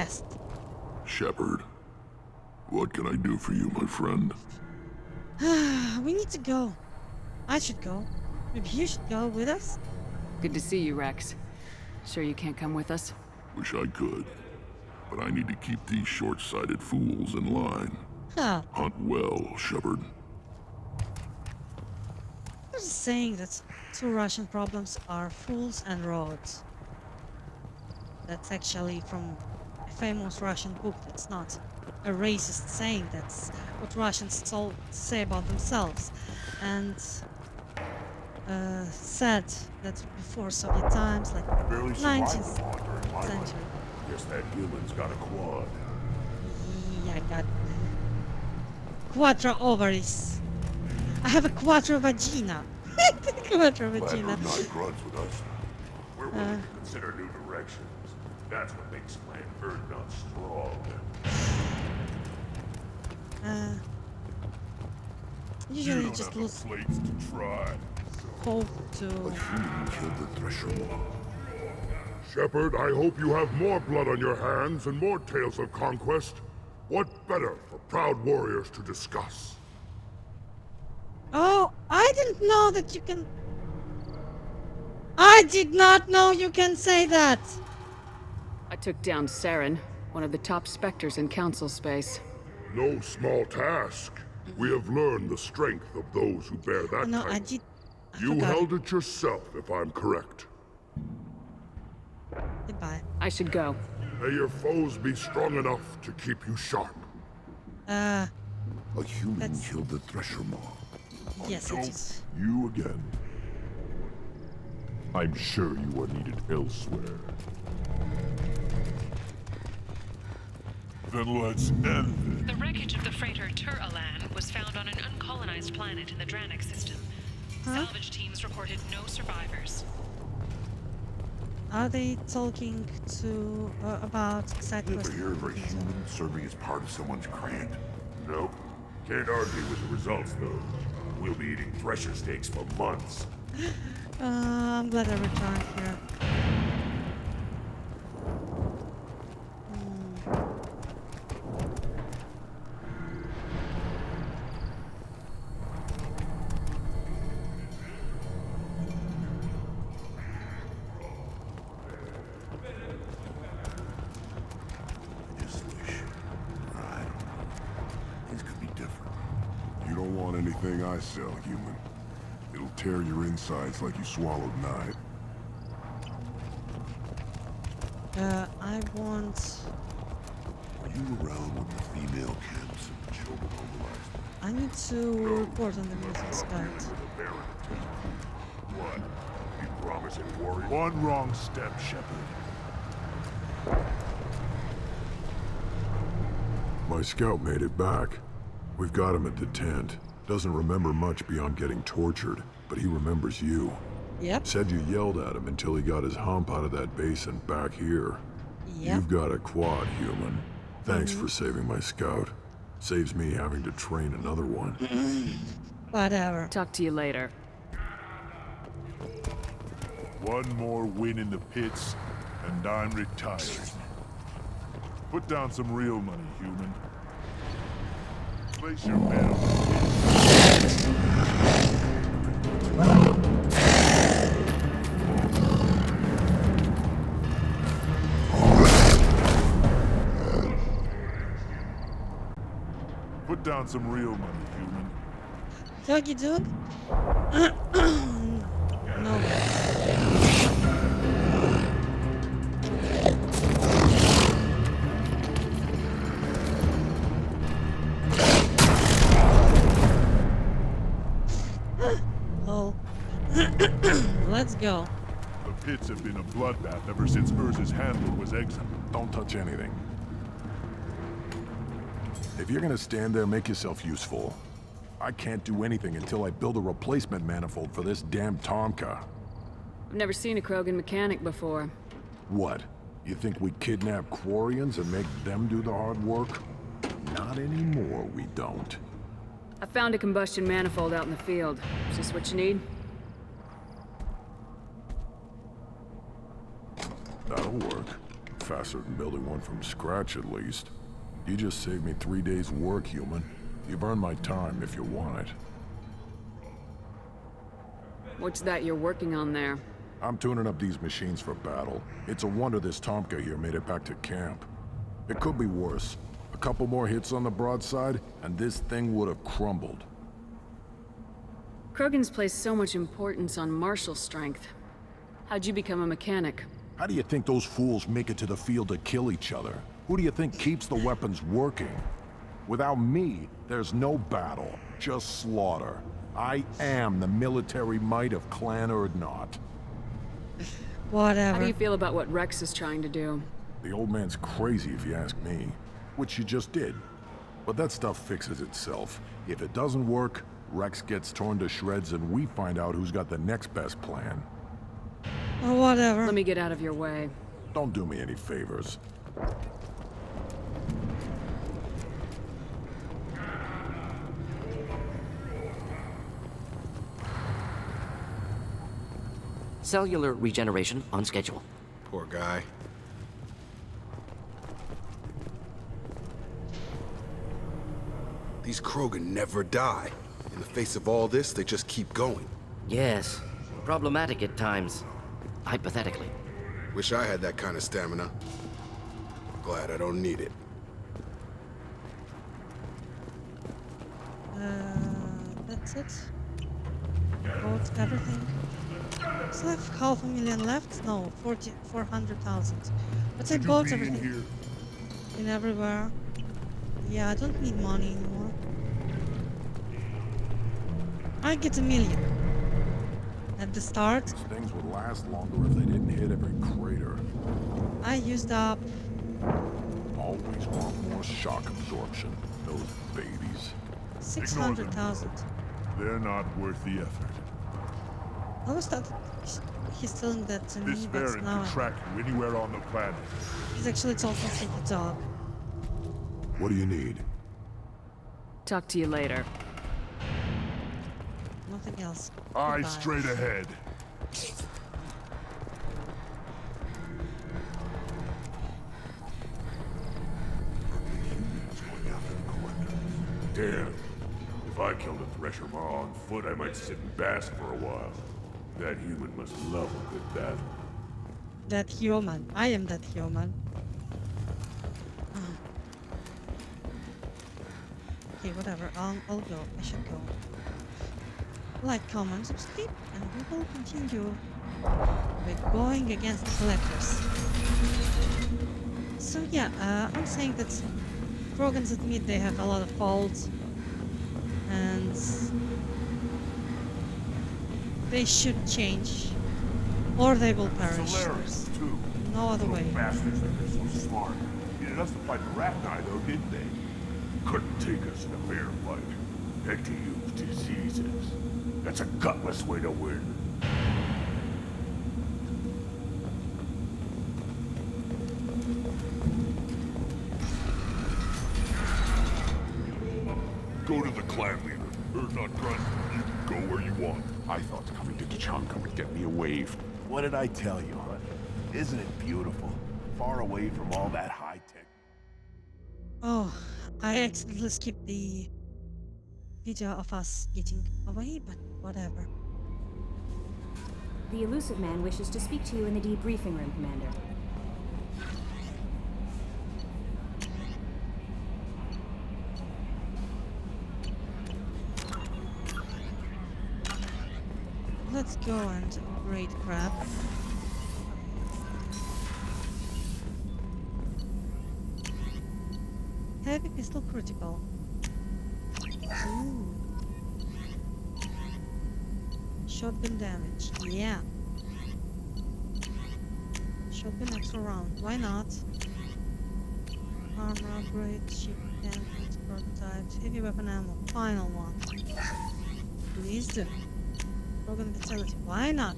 test. Shepard, what can I do for you, my friend? We need to go. I should go. Maybe you should go with us? Good to see you, Wrex. Sure you can't come with us? Wish I could, but I need to keep these short-sighted fools in line. Huh. Hunt well, Shepard. There's a saying that two Russian problems are fools and roads. That's actually from a famous Russian book. That's not a racist saying. That's what Russians say about themselves. And said that before Soviet times, like 19th century. Guess that human's got a quad. Yeah, I got quattro ovaries. I have a quattro vagina. Quattro vagina. Not grunts with us. We're willing to consider new directions. That's what makes Clan Urdnot strong. Usually just lose plates to try. hope to... Killed the Threshold. Shepard, I hope you have more blood on your hands and more tales of conquest. What better for proud warriors to discuss? Oh, I didn't know that you can... I did not know you can say that! I took down Saren, one of the top specters in Council space. No small task. We have learned the strength of those who bear that No, title. I did... I You forgot. held it yourself, if I'm correct. Goodbye. I should go. May your foes be strong enough to keep you sharp. A human That's- killed the Thresher Maw. Yes, it is. You again. I'm sure you are needed elsewhere. Then let's end it. The wreckage of the freighter Alan was found on an uncolonized planet in the Dranik system. Salvage teams reported no survivors. Are they talking to... about side Ever quest? hear of a human serving as part of someone's grant? Nope. Can't argue with the results, though. We'll be eating thresher steaks for months. I'm glad I returned here. I just wish. I don't know. Things could be different. You don't want anything I sell, human. It'll tear your insides like you swallowed night. I want... Were you around when the female camps and the children mobilized? I need to report on the missing scout. What? You promising warrior? One wrong step, Shepard. My scout made it back. We've got him at the tent. Doesn't remember much beyond getting tortured, but he remembers you. Yep. Said you yelled at him until he got his hump out of that basin back here. Yep. You've got a quad, human. Thanks for saving my scout. Saves me having to train another one. Whatever. Talk to you later. One more win in the pits, and I'm retired. Put down some real money, human. Place your bet on the pits. Put down some real money, human. Doggy dog? No. Oh. Let's go. The pits have been a bloodbath ever since Urza's handler was exiled. Don't touch anything. If you're gonna stand there, make yourself useful. I can't do anything until I build a replacement manifold for this damn Tonka. I've never seen a Krogan mechanic before. What? You think we kidnap Quarians and make them do the hard work? Not anymore, we don't. I found a combustion manifold out in the field. Is this what you need? That'll work. faster than building one from scratch, at least. You just saved me 3 days' work, human. You've earned my time if you want it. What's that you're working on there? I'm tuning up these machines for battle. It's a wonder this Tomka here made it back to camp. It could be worse. A couple more hits on the broadside, and this thing would have crumbled. Krogan's placed so much importance on martial strength. How'd you become a mechanic? How do you think those fools make it to the field to kill each other? Who do you think keeps the weapons working? Without me, there's no battle, just slaughter. I am the military might of Clan Urdnot. Whatever. How do you feel about what Wrex is trying to do? The old man's crazy if you ask me. Which you just did. But that stuff fixes itself. If it doesn't work, Wrex gets torn to shreds and we find out who's got the next best plan. Or whatever. Let me get out of your way. Don't do me any favors. Cellular regeneration on schedule. Poor guy. These Krogan never die. In the face of all this, they just keep going. Yes. Problematic at times. Hypothetically. Wish I had that kind of stamina. Glad I don't need it. That's it. Bought everything. Still have 500,000 left? No, 400,000. But I bought everything. In everywhere. Yeah, I don't need money anymore. I get 1 million. At the start. These things would last longer if they didn't hit every crater. I used up. Always want more shock absorption. Those babies. 600,000. They're not worth the effort. I always thought he's telling that to me, This but variant now can track you anywhere on the planet. he's actually talking to the dog. What do you need? Talk to you later. Nothing else. Eyes Goodbye. straight ahead. Damn. If I killed a Thresher on foot, I might sit and bask for a while. That human must love a good battle. That human. I am that human. Okay, whatever. I'll go. I should go. Like, comment, subscribe, and we will continue by going against the collectors. So yeah, I'm saying that Krogans admit they have a lot of faults, and they should change, or they will perish. Solaris, too. No other way. Those bastards think they're so smart. Needed us to fight Rachni, though, didn't they? Couldn't take us in a fair fight. Had to use diseases. That's a gutless way to win. Go to the clan leader. Urdnot Grunt, you can go where you want. I thought coming to Tuchanka would get me away from... What did I tell you, hon? Isn't it beautiful? Far away from all that high-tech. Oh, I accidentally skipped the video of us getting away, but whatever. The elusive man wishes to speak to you in the debriefing room, Commander. Let's go and upgrade crap. Heavy pistol critical. Ooh. Shotgun damage. Yeah. Shotgun extra round. Why not? Armor upgrade. Ship tanks. Prototypes. Heavy weapon ammo. Final one. Please do. Organ vitality. Why not?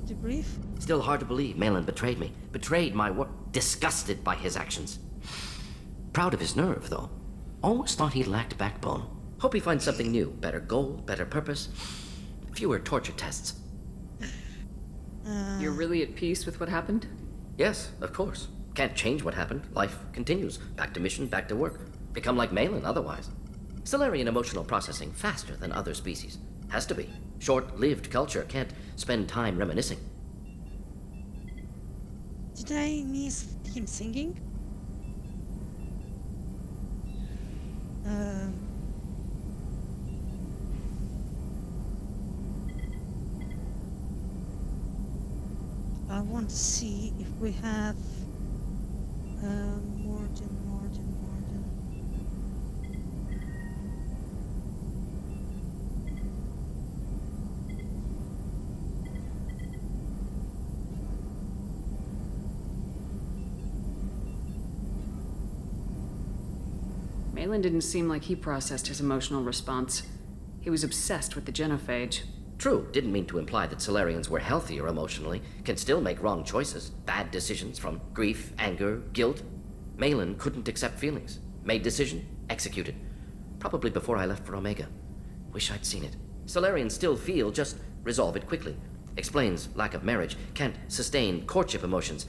debrief? Still hard to believe Malin betrayed me. Betrayed my work. Disgusted by his actions. Proud of his nerve, though. Always thought he lacked backbone. Hope he finds something new. Better goal, better purpose. Fewer torture tests. You're really at peace with what happened? Yes, of course. Can't change what happened. Life continues. Back to mission, back to work. Become like Malin otherwise. Solarian emotional processing faster than other species. Has to be. Short-lived culture can't spend time reminiscing. Did I miss him singing? I want to see if we have Morden. Malin didn't seem like he processed his emotional response. He was obsessed with the genophage. True, didn't mean to imply that Solarians were healthier emotionally, can still make wrong choices, bad decisions from grief, anger, guilt. Malin couldn't accept feelings. Made decision, executed. Probably before I left for Omega. Wish I'd seen it. Solarians still feel, just resolve it quickly. Explains lack of marriage, can't sustain courtship emotions.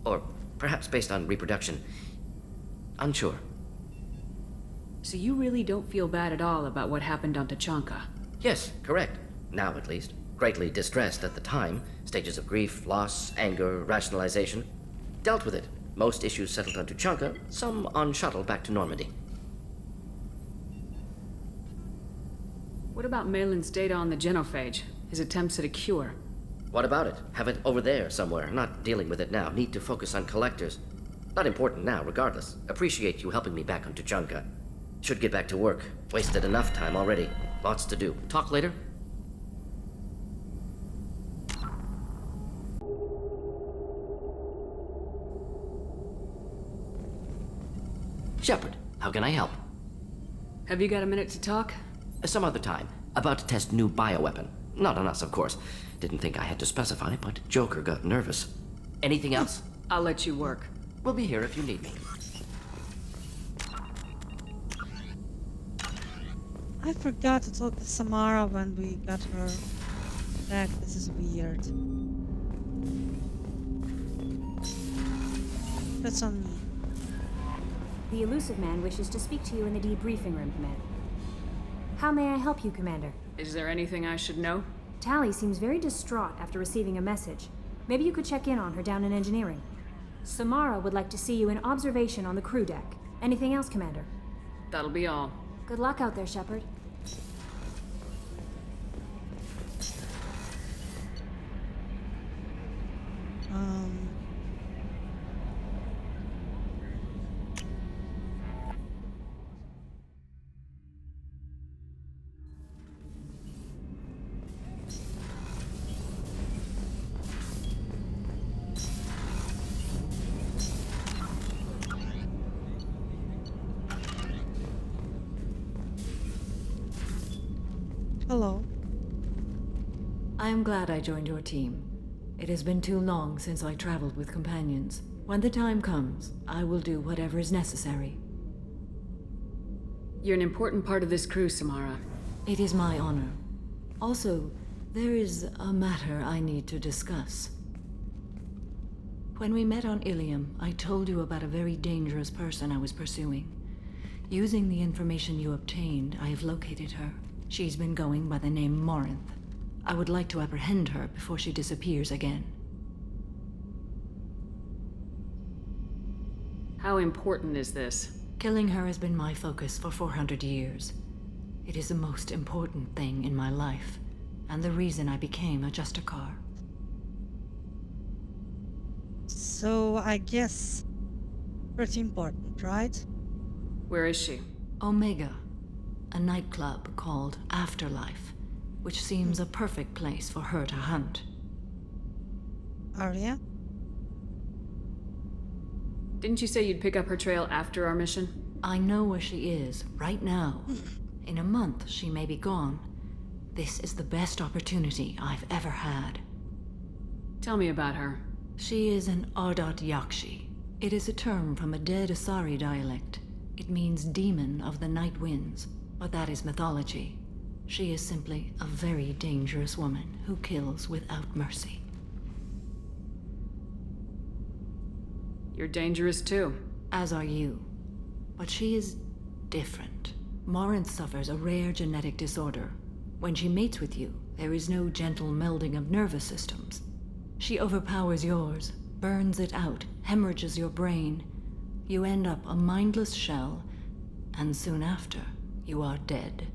Or perhaps based on reproduction. Unsure. So you really don't feel bad at all about what happened on Tuchanka? Yes, correct. Now at least. Greatly distressed at the time. Stages of grief, loss, anger, rationalization. Dealt with it. Most issues settled on Tuchanka, some on shuttle back to Normandy. What about Malin's data on the genophage? His attempts at a cure? What about it? Have it over there somewhere. Not dealing with it now. Need to focus on collectors. Not important now, regardless. Appreciate you helping me back on Tuchanka. Should get back to work. Wasted enough time already. Lots to do. Talk later? Shepard, how can I help? Have you got a minute to talk? Some other time. About to test new bioweapon. Not on us, of course. Didn't think I had to specify, but Joker got nervous. Anything else? I'll let you work. We'll be here if you need me. I forgot to talk to Samara when we got her back. This is weird. That's on me. The elusive man wishes to speak to you in the debriefing room, Commander. How may I help you, Commander? Is there anything I should know? Tali seems very distraught after receiving a message. Maybe you could check in on her down in engineering. Samara would like to see you in observation on the crew deck. Anything else, Commander? That'll be all. Good luck out there, Shepard. Hello. I am glad I joined your team. It has been too long since I traveled with companions. When the time comes, I will do whatever is necessary. You're an important part of this crew, Samara. It is my honor. Also, there is a matter I need to discuss. When we met on Ilium, I told you about a very dangerous person I was pursuing. Using the information you obtained, I have located her. She's been going by the name Morinth. I would like to apprehend her before she disappears again. How important is this? Killing her has been my focus for 400 years. It is the most important thing in my life, and the reason I became a Justicar. So I guess pretty important, right? Where is she? Omega, a nightclub called Afterlife, which seems a perfect place for her to hunt. Arya? Didn't you say you'd pick up her trail after our mission? I know where she is, right now. In a month, she may be gone. This is the best opportunity I've ever had. Tell me about her. She is an Urdnot Yakshi. It is a term from a dead Asari dialect. It means demon of the night winds, but that is mythology. She is simply a very dangerous woman who kills without mercy. You're dangerous too. As are you. But she is different. Morinth suffers a rare genetic disorder. When she mates with you, there is no gentle melding of nervous systems. She overpowers yours, burns it out, hemorrhages your brain. You end up a mindless shell, and soon after, you are dead.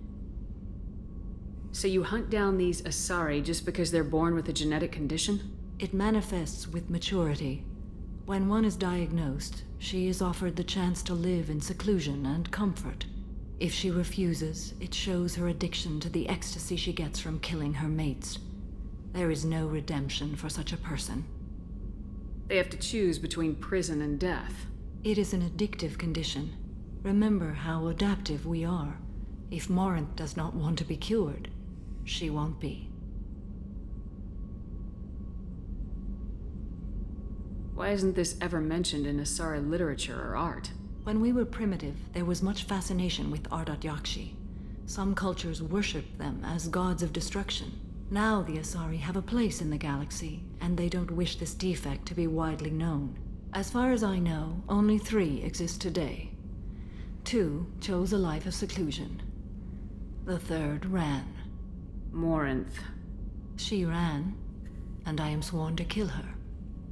So you hunt down these Asari just because they're born with a genetic condition? It manifests with maturity. When one is diagnosed, she is offered the chance to live in seclusion and comfort. If she refuses, it shows her addiction to the ecstasy she gets from killing her mates. There is no redemption for such a person. They have to choose between prison and death. It is an addictive condition. Remember how adaptive we are. If Morinth does not want to be cured, she won't be. Why isn't this ever mentioned in Asari literature or art? When we were primitive, there was much fascination with Urdnot Yakshi. Some cultures worshipped them as gods of destruction. Now the Asari have a place in the galaxy, and they don't wish this defect to be widely known. As far as I know, only 3 exist today. 2 chose a life of seclusion. The 3rd ran. Morinth. She ran, and I am sworn to kill her.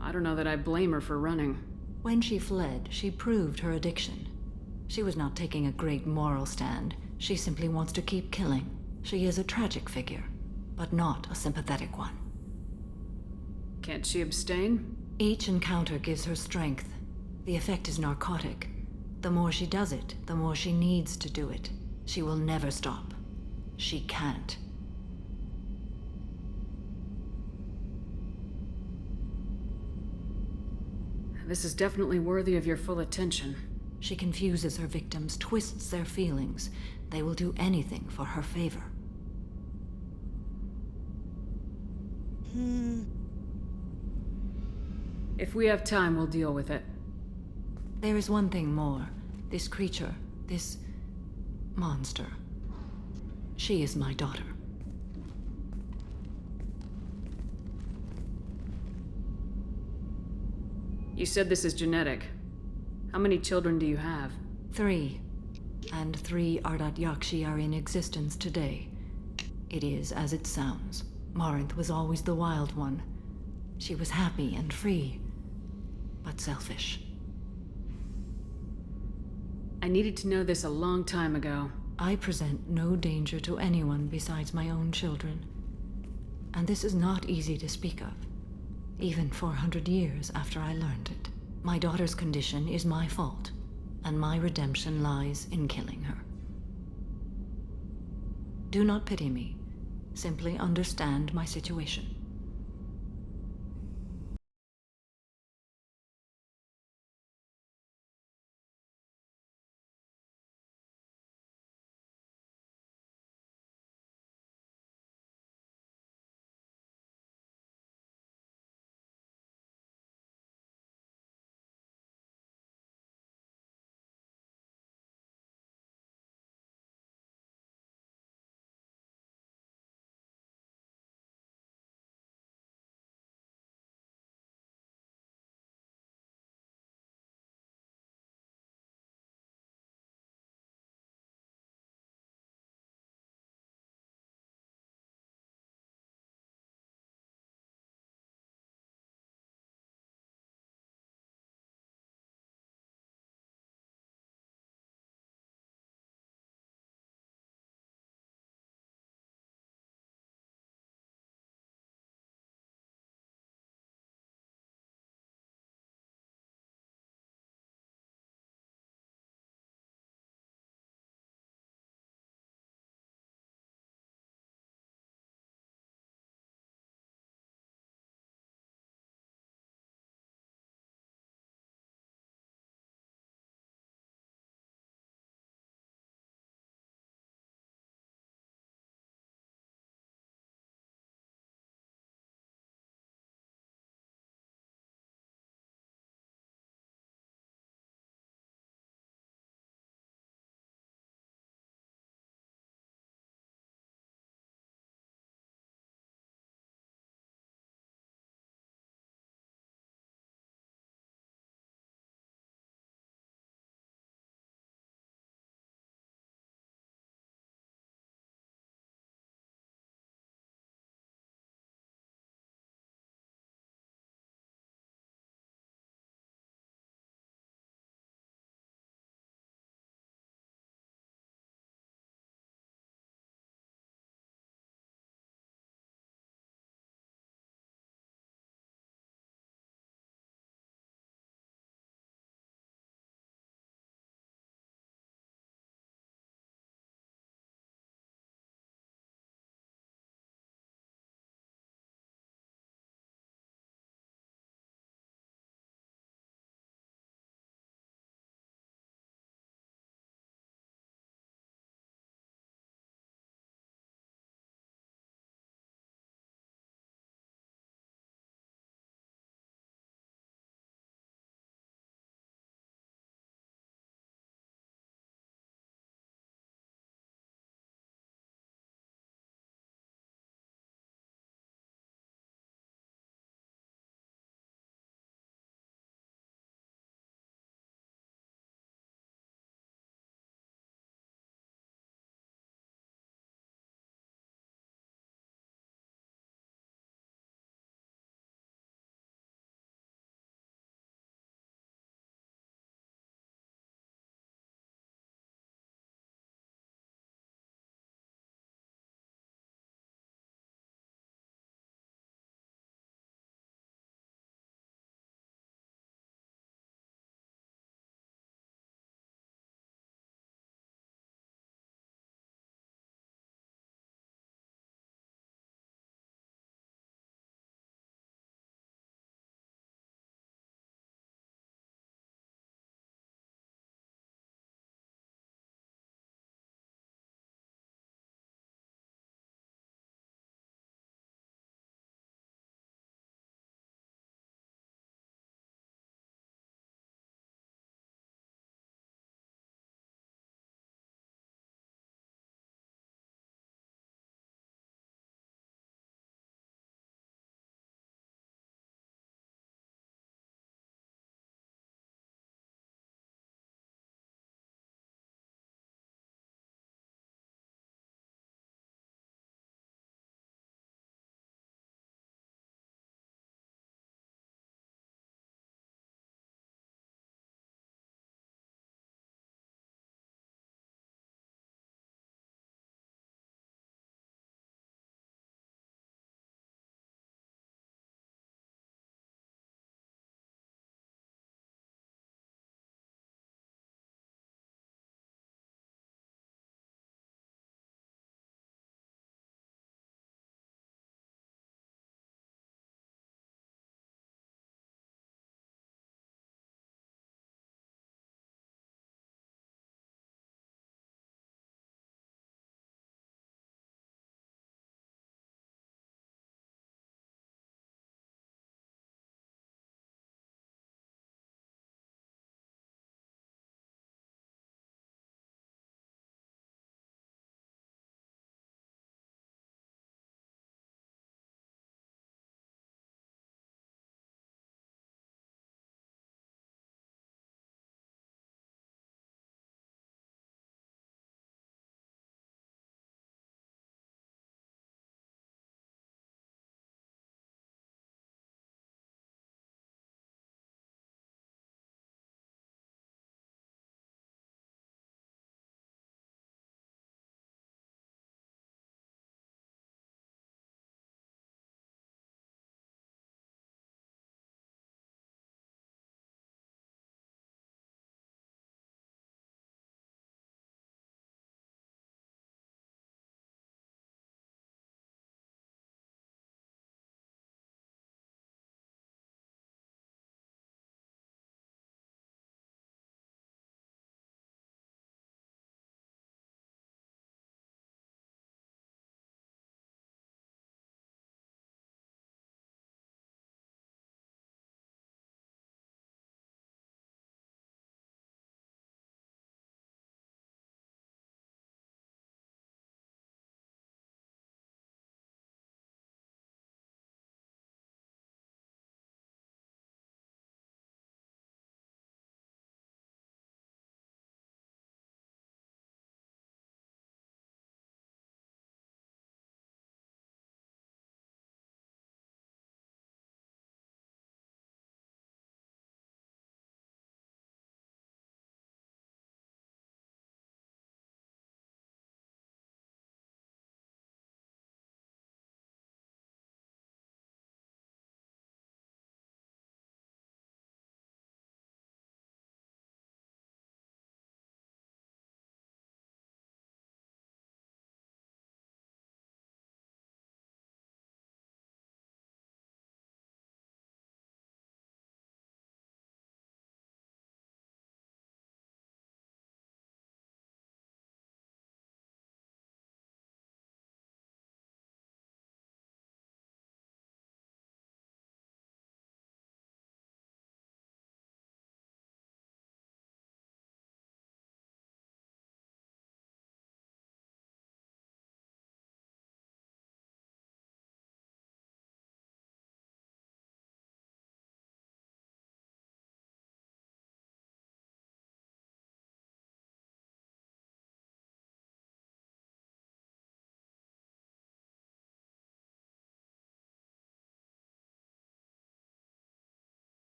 I don't know that I blame her for running. When she fled, she proved her addiction. She was not taking a great moral stand. She simply wants to keep killing. She is a tragic figure, but not a sympathetic one. Can't she abstain? Each encounter gives her strength. The effect is narcotic. The more she does it, the more she needs to do it. She will never stop. She can't. This is definitely worthy of your full attention. She confuses her victims, twists their feelings. They will do anything for her favor. If we have time, we'll deal with it. There is one thing more. This creature, this monster. She is my daughter. You said this is genetic. How many children do you have? 3. And 3 Urdnot Yakshi are in existence today. It is as it sounds. Morinth was always the wild one. She was happy and free, but selfish. I needed to know this a long time ago. I present no danger to anyone besides my own children. And this is not easy to speak of, even 400 years after I learned it. My daughter's condition is my fault, and my redemption lies in killing her. Do not pity me. Simply understand my situation.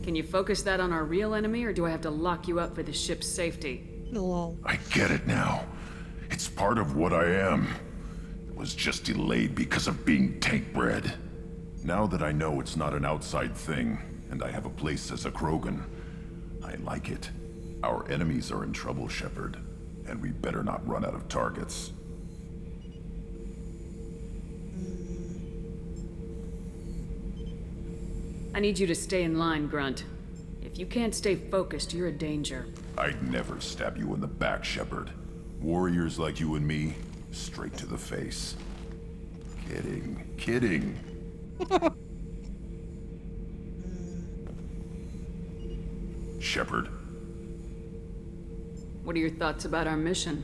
Can you focus that on our real enemy, or do I have to lock you up for the ship's safety? Lol. I get it now. It's part of what I am. It was just delayed because of being tank-bred. Now that I know it's not an outside thing, and I have a place as a Krogan, I like it. Our enemies are in trouble, Shepard, and we better not run out of targets. I need you to stay in line, Grunt. If you can't stay focused, you're a danger. I'd never stab you in the back, Shepard. Warriors like you and me, straight to the face. Kidding, kidding. Shepard, What are your thoughts about our mission?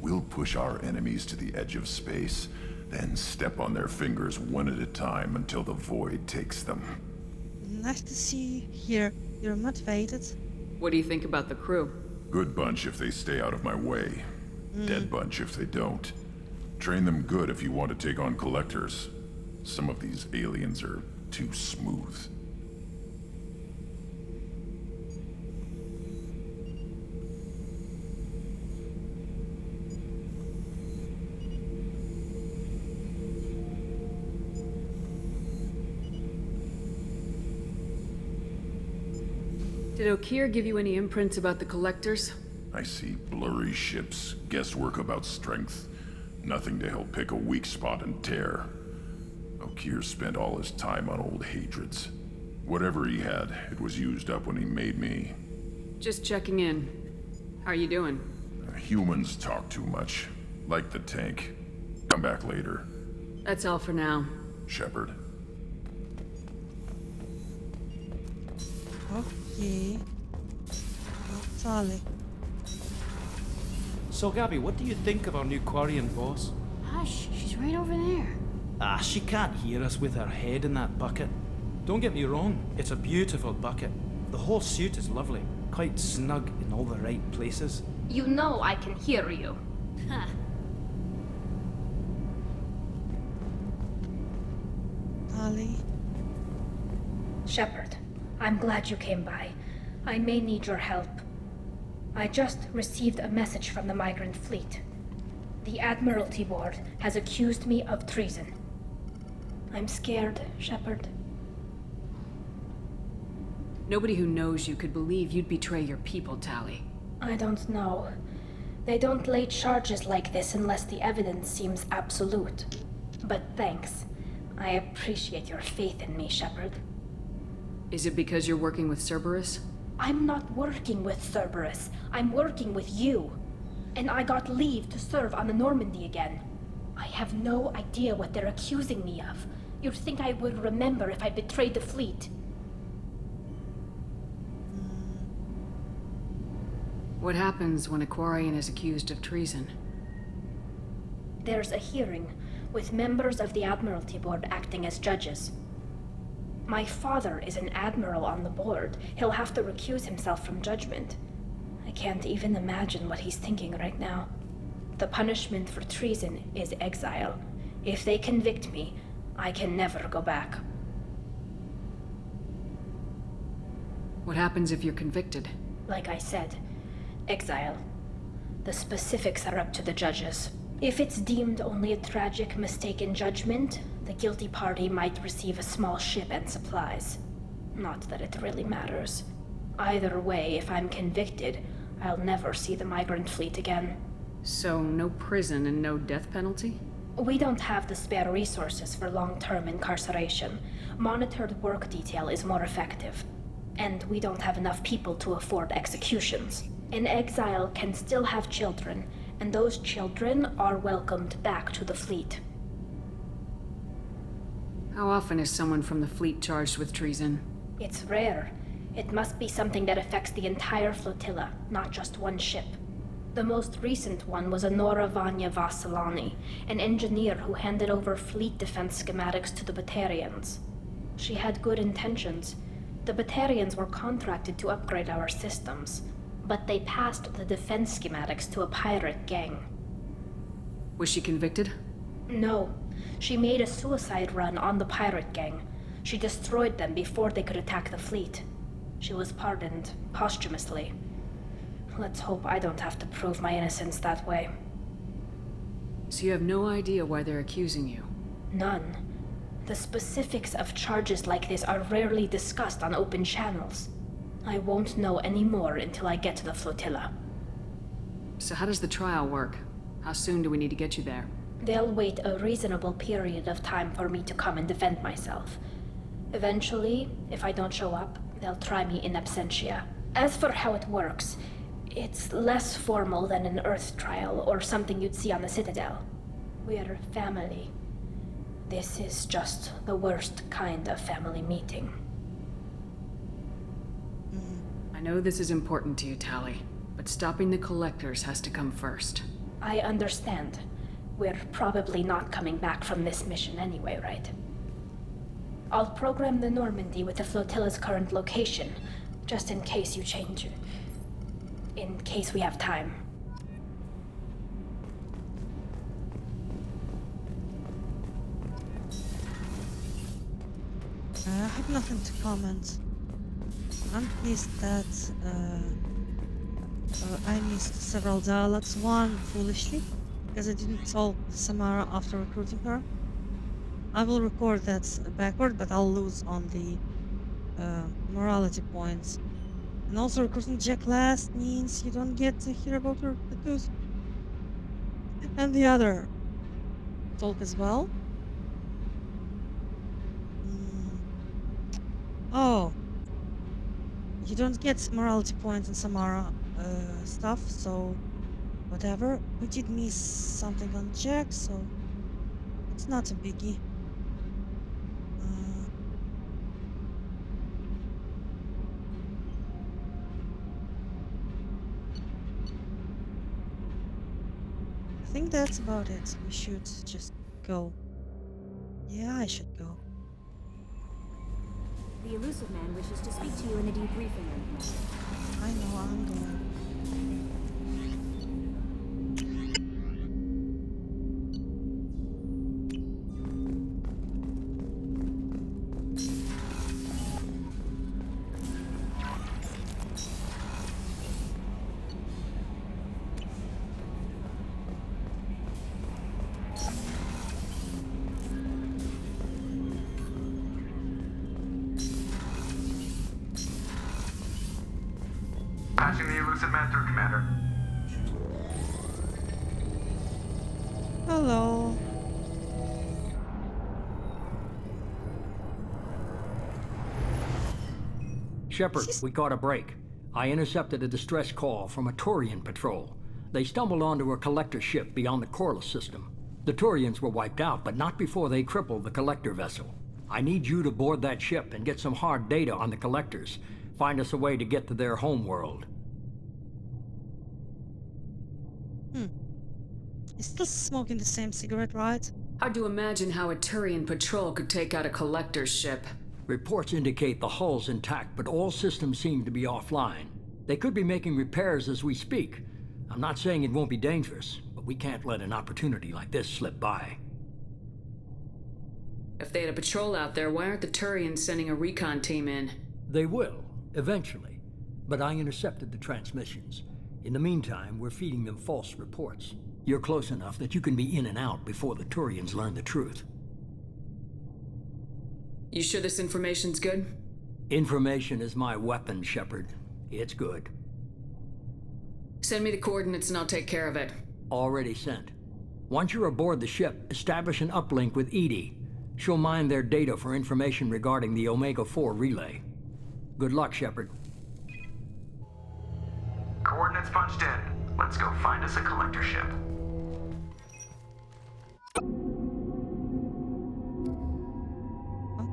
we'll push our enemies to the edge of space, then step on their fingers one at a time until the void takes them. Nice to see you here. You're motivated. What do you think about the crew? Good bunch if they stay out of my way. Dead bunch if they don't. Train them good if you want to take on collectors. Some of these aliens are too smooth. Did Okeer give you any imprints about the collectors? I see blurry ships, guesswork about strength. Nothing to help pick a weak spot and tear. Okeer spent all his time on old hatreds. Whatever he had, it was used up when he made me. Just checking in. How are you doing? Humans talk too much. Like the tank. Come back later, That's all for now. Shepard. Okay. Tali. So, Gabby, what do you think of our new Quarian boss? Hush, she's right over there. Ah, she can't hear us with her head in that bucket. Don't get me wrong, it's a beautiful bucket. The whole suit is lovely, quite snug in all the right places. You know I can hear you. Huh. Tali. Shepard, I'm glad you came by. I may need your help. I just received a message from the migrant fleet. The Admiralty Board has accused me of treason. I'm scared, Shepard. Nobody who knows you could believe you'd betray your people, Tali. I don't know. They don't lay charges like this unless the evidence seems absolute. But thanks. I appreciate your faith in me, Shepard. Is it because you're working with Cerberus? I'm not working with Cerberus. I'm working with you. And I got leave to serve on the Normandy again. I have no idea what they're accusing me of. You'd think I would remember if I betrayed the fleet. What happens when a Quarian is accused of treason? There's a hearing, with members of the Admiralty Board acting as judges. My father is an admiral on the board. He'll have to recuse himself from judgment. I can't even imagine what he's thinking right now. The punishment for treason is exile. If they convict me, I can never go back. What happens if you're convicted? Like I said, exile. The specifics are up to the judges. If it's deemed only a tragic mistake in judgment, the guilty party might receive a small ship and supplies. Not that it really matters. Either way, if I'm convicted, I'll never see the migrant fleet again. So, no prison and no death penalty? We don't have the spare resources for long-term incarceration. Monitored work detail is more effective. And we don't have enough people to afford executions. An exile can still have children, and those children are welcomed back to the fleet. How often is someone from the fleet charged with treason? It's rare. It must be something that affects the entire flotilla, not just one ship. The most recent one was Anora Vanya Vassilani, an engineer who handed over fleet defense schematics to the Batarians. She had good intentions. The Batarians were contracted to upgrade our systems, but they passed the defense schematics to a pirate gang. Was she convicted? No. She made a suicide run on the pirate gang. She destroyed them before they could attack the fleet. She was pardoned posthumously. Let's hope I don't have to prove my innocence that way. So you have no idea why they're accusing you? None. The specifics of charges like this are rarely discussed on open channels. I won't know any more until I get to the flotilla. So how does the trial work? How soon do we need to get you there? They'll wait a reasonable period of time for me to come and defend myself. Eventually, if I don't show up, they'll try me in absentia. As for how it works, it's less formal than an Earth trial or something you'd see on the Citadel. We're family. This is just the worst kind of family meeting. I know this is important to you, Tali, but stopping the Collectors has to come first. I understand. We're probably not coming back from this mission anyway, right? I'll program the Normandy with the flotilla's current location, just in case you change it. In case we have time. I have nothing to comment. I'm pleased that I missed several dialogues. One, foolishly, because I didn't talk to Samara after recruiting her. I will record that backward, but I'll lose on the morality points. And also recruiting Jack last means you don't get to hear about her tattoos. And the other talk as well. Oh. You don't get morality points in Samara stuff, so whatever. We did miss something on Jack, so it's not a biggie. I think that's about it. We should just go. Yeah, I should go. The elusive man wishes to speak to you in the debriefing room. I know, I'm going. Patching the elusive man through, Commander. Hello. Shepard, we caught a break. I intercepted a distress call from a Turian patrol. They stumbled onto a collector ship beyond the Corliss system. The Turians were wiped out, but not before they crippled the collector vessel. I need you to board that ship and get some hard data on the collectors. Find us a way to get to their home world. He's still smoking the same cigarette, right? Hard to imagine how a Turian patrol could take out a collector's ship. Reports indicate the hull's intact, but all systems seem to be offline. They could be making repairs as we speak. I'm not saying it won't be dangerous, but we can't let an opportunity like this slip by. If they had a patrol out there, why aren't the Turians sending a recon team in? They will, eventually. But I intercepted the transmissions. In the meantime, we're feeding them false reports. You're close enough that you can be in and out before the Turians learn the truth. You sure this information's good? Information is my weapon, Shepard. It's good. Send me the coordinates and I'll take care of it. Already sent. Once you're aboard the ship, establish an uplink with Edie. She'll mine their data for information regarding the Omega-4 relay. Good luck, Shepard. Coordinates punched in. Let's go find us a collector ship.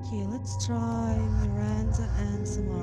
Okay, let's try Miranda and Samara.